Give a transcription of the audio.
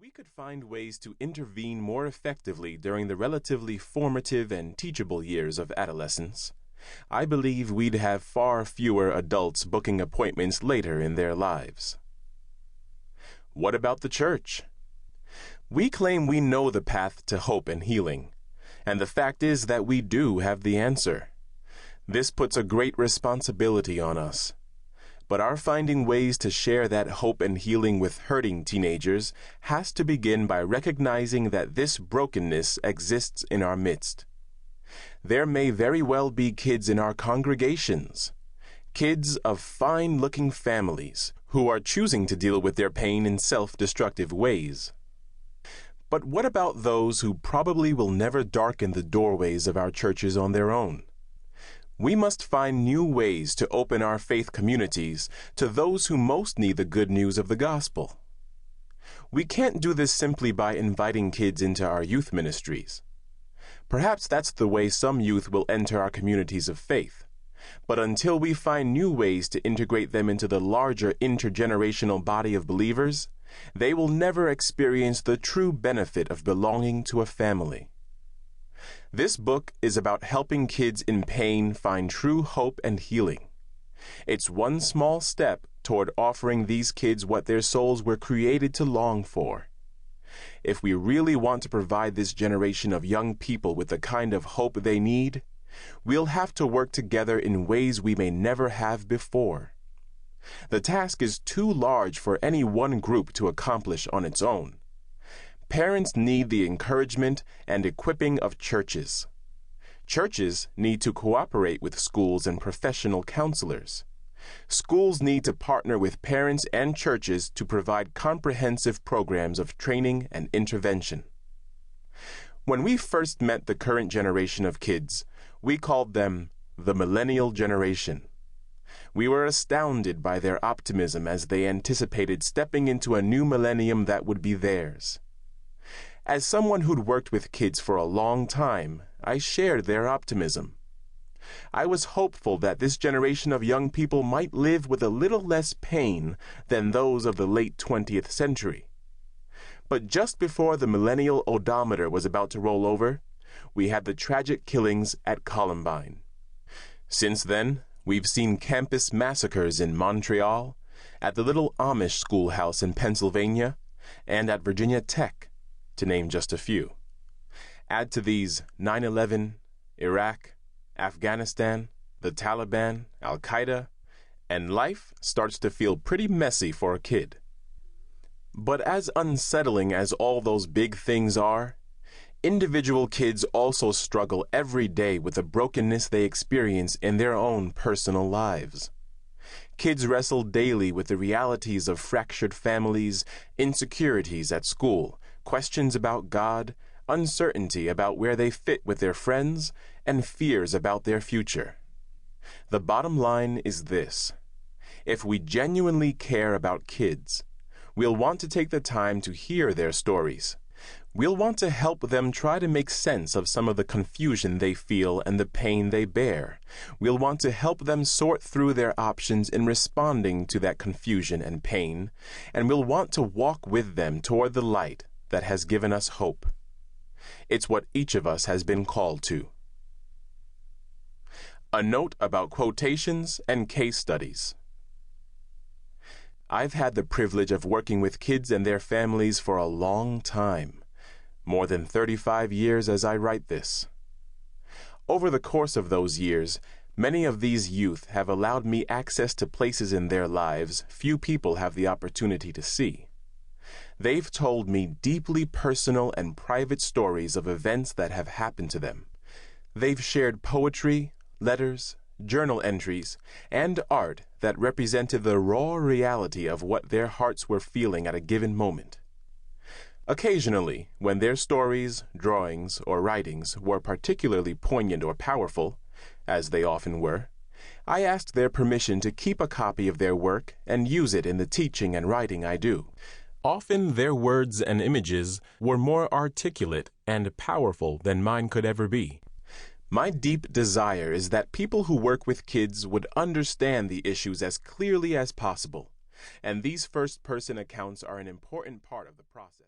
we could find ways to intervene more effectively during the relatively formative and teachable years of adolescence, I believe we'd have far fewer adults booking appointments later in their lives. What about the church? We claim we know the path to hope and healing, and the fact is that we do have the answer. This puts a great responsibility on us. But our finding ways to share that hope and healing with hurting teenagers has to begin by recognizing that this brokenness exists in our midst. There may very well be kids in our congregations, kids of fine-looking families who are choosing to deal with their pain in self-destructive ways. But what about those who probably will never darken the doorways of our churches on their own? We must find new ways to open our faith communities to those who most need the good news of the gospel. We can't do this simply by inviting kids into our youth ministries. Perhaps that's the way some youth will enter our communities of faith. But until we find new ways to integrate them into the larger intergenerational body of believers, they will never experience the true benefit of belonging to a family. This book is about helping kids in pain find true hope and healing. It's one small step toward offering these kids what their souls were created to long for. If we really want to provide this generation of young people with the kind of hope they need, we'll have to work together in ways we may never have before. The task is too large for any one group to accomplish on its own. Parents need the encouragement and equipping of churches. Churches need to cooperate with schools and professional counselors. Schools need to partner with parents and churches to provide comprehensive programs of training and intervention. When we first met the current generation of kids, we called them the millennial generation. We were astounded by their optimism as they anticipated stepping into a new millennium that would be theirs. As someone who'd worked with kids for a long time, I shared their optimism. I was hopeful that this generation of young people might live with a little less pain than those of the late 20th century. But just before the millennial odometer was about to roll over, we had the tragic killings at Columbine. Since then, we've seen campus massacres in Montreal, at the little Amish schoolhouse in Pennsylvania, and at Virginia Tech, to name just a few. Add to these 9/11, Iraq, Afghanistan, the Taliban, Al-Qaeda, and life starts to feel pretty messy for a kid. But as unsettling as all those big things are, individual kids also struggle every day with the brokenness they experience in their own personal lives. Kids wrestle daily with the realities of fractured families, insecurities at school, questions about God, uncertainty about where they fit with their friends, and fears about their future. The bottom line is this: if we genuinely care about kids, we'll want to take the time to hear their stories. We'll want to help them try to make sense of some of the confusion they feel and the pain they bear. We'll want to help them sort through their options in responding to that confusion and pain, and we'll want to walk with them toward the light that has given us hope. It's what each of us has been called to. A note about quotations and case studies. I've had the privilege of working with kids and their families for a long time, more than 35 years as I write this. Over the course of those years, many of these youth have allowed me access to places in their lives few people have the opportunity to see. They've told me deeply personal and private stories of events that have happened to them. They've shared poetry, letters, journal entries, and art that represented the raw reality of what their hearts were feeling at a given moment. Occasionally, when their stories, drawings, or writings were particularly poignant or powerful, as they often were, I asked their permission to keep a copy of their work and use it in the teaching and writing I do. Often their words and images were more articulate and powerful than mine could ever be. My deep desire is that people who work with kids would understand the issues as clearly as possible, and these first-person accounts are an important part of the process.